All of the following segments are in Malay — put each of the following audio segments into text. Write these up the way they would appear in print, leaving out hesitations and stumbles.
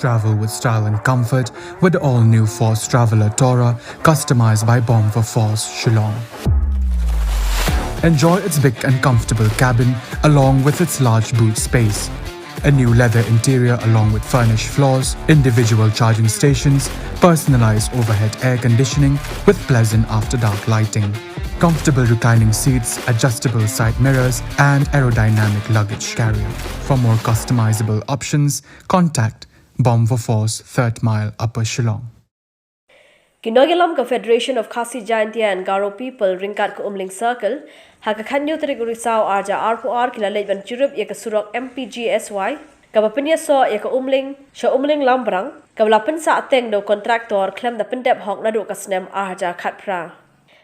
Travel with style and comfort with the all-new Force Traveler Tourer, customized by Bomb for Force Shillong. Enjoy its big and comfortable cabin along with its large boot space. A new leather interior along with furnished floors, individual charging stations, personalized overhead air conditioning with pleasant after-dark lighting, comfortable reclining seats, adjustable side mirrors and aerodynamic luggage carrier. For more customizable options, contact Bomb for Force, 3rd Mile, Upper Shillong. Kinogilam ka Federation of Khasi Jaintia and Garo people ringkat ka Umling Circle haka khanyo tarik urisao arja R4R kila lejban Jurup ya ka surok MPGSY ka bapinya so ya ka Umling lambrang ka lapen sa ateng do kontraktor klem da pendep hok na do ka snem arja khatpra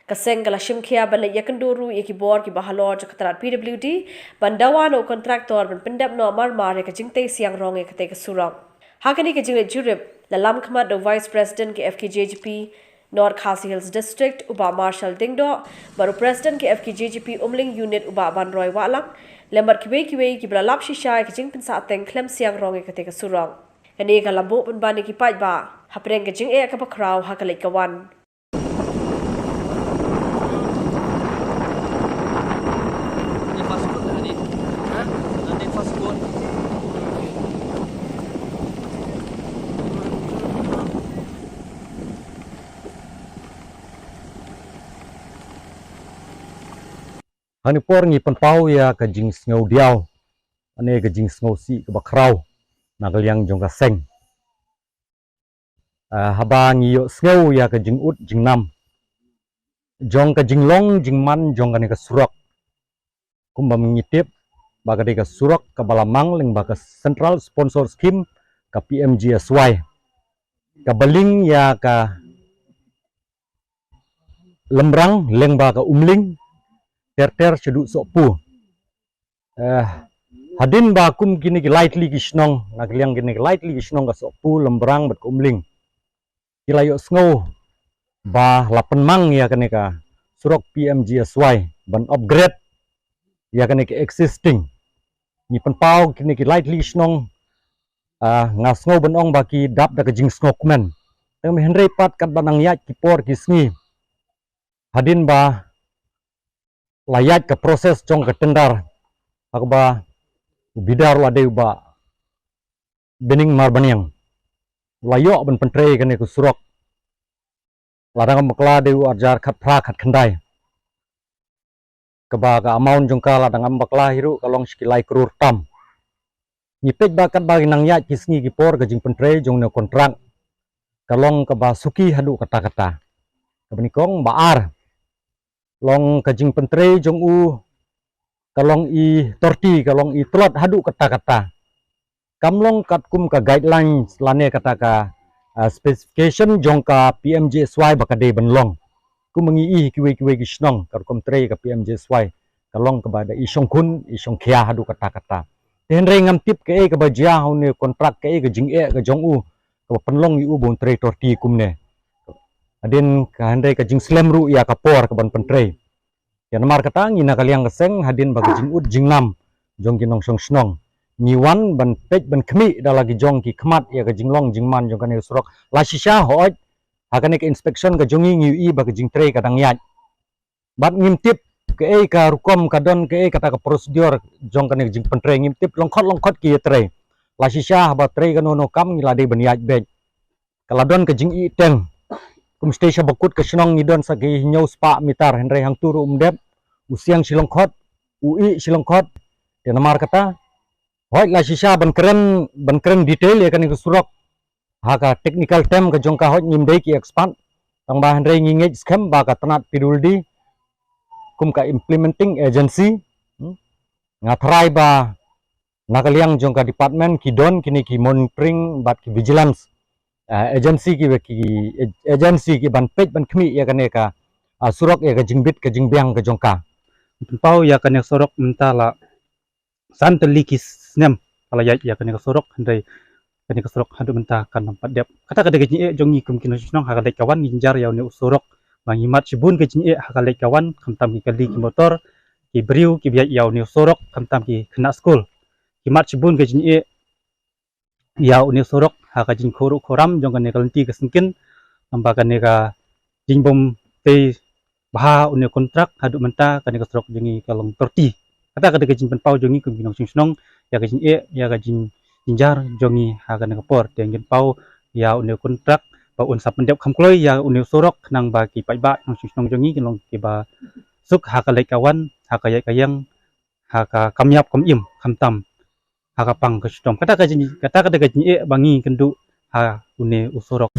ka seng kala shimkhia ban ya kenduru ya ki bor ki bahalor ja katrat PWD bandawa no kontraktor ban pendep no mar ya ka jingte siang rong ya ka te ka surok hakani ka jingle Jurup Lalam Khamat, the Vice President ke FKJGP North Khasi Hills District, Uba Marshal Dingdo, baru President ke FKJGP Umling Unit Uba Ban Roy Walang, lembar kiwe ki belalap shisha ke jing pensateng klem siang rong ke teka surang. Kani ka labo pun bani ki pait ba, hapreng ke jing ka pakraw hakalik kawan. Hani por ngi penpau ya ka jing sngo diao ane ka jing sngo si ka bakrau nagaliang jong ka seng haba ngi yo sngo ya ka jing ut jing nam jong ka jing long jing man jong ka ne ka surak kumba mengitip baga de ka surak ka balamang leng baga central sponsor scheme ka PMGSY ka baling ya ka lembrang leng baga umling ter ceduk sokpu hadin ba kum kini ki lightly ki snong nagliang kini ki lightly ki snong ka sokpu lembrang bet kumling kilayo sngo ba lapen mang ya kene ka surok PMGSY ban upgrade ya kene ki existing ni penpau kini ki lightly snong nga sngo ban ong ba ki dap da ka jing sngo kumen teng henry pat kat banang ya ki por ki sngi hadin ba layat ke proses jong ke tendar akba bidar ade ba bening marbaniang layo ben pentre kene ku surok ladang makla de arjar khat phra khat khandai keba ka amount jong ka ladang makla hiru kalong skilai krur tam nipet ba kat ba nang ya kisngi ki por ka jing pentre jong ne kontrak kalong keba suki hadu kata-kata kabni kong baar long kajing pentre jong u kalong i torti kalong i trot hadu kata-kata kamlong kat kum ka guidelines lane kata ka specification jong ka PMGSY bakade benlong kum mengi kiwe gisnong kar kum tre ka PMGSY kalong ka bada isong kun isong khia hadu kata-kata tenre ngam tip ke ka bajia haune kontrak ke ka jing ka jong u ka penlong i u bon tre torti kumne adin ka handai ka jing slam ru ya ka por ka ban pentre ya namar kata ngina kaliang keseng hadin bagi jing ut jing nam jong kinong song snong ngiwan ban pej ban khmi da lagi jong ki khmat ya ka jing long jing man jong kane surok la shisha hoj hakane ka inspection ka jongi ngi bagi jing tre ka dang yat bat ngim tip ke ka rukom ka don ke kata ka prosedur jong kane jing pentre ngim tip longkhot ki tre la shisha ba tre ka no kam ngila de ban yat bej kala don ka jing i teng kum station bakut ke snong ngidon sagi nyau spa mitar henry hang turu umdep usiang silongkhot ui silongkhot ya namar kata hoi la shisha ban keren detail ya kan ke surok haka technical term ke jongka hoi ngimdei ki expand tang ba henry ngingej scam ba ka tanat piduldi kum ka implementing agency ngatrai ba nakaliang jongka department kidon kini ki monitoring bat ki vigilance agency ki ban pej ban khmi ya kane ka surok ya ka jingbit ka jingbiang ka jongka pau ya kane surok mentala santeli ki snem ala ya kane ka surok handai kane ka surok hadu menta kan nampat dep kata ke jongi kum kino snong ha ka kawan nginjar ya ne surok mangimat sibun ke jing ha ka kawan kamtam ki kali ki motor ki briu ki biya ya ne surok kamtam ki kena school ki mat sibun ke jing ya uni sorok haka jing khuru khoram jong kan kalenti kesengkin ambakan nega jing bom te bah uni kontrak hadu menta kan sorok jengi kalong torti kata kata jing penpau jongi kum binong sing ya jing ya jing jinjar jongi haka nega por te jing pau ya uni kontrak ba un sap pendep khamkloi ya uni sorok nang ba ki pai ba nong sing jongi kalong ki ba suk haka lai kawan haka yai kayang haka kamyap im khamtam haka pang kestom kata kata bangi kendu ha une usorok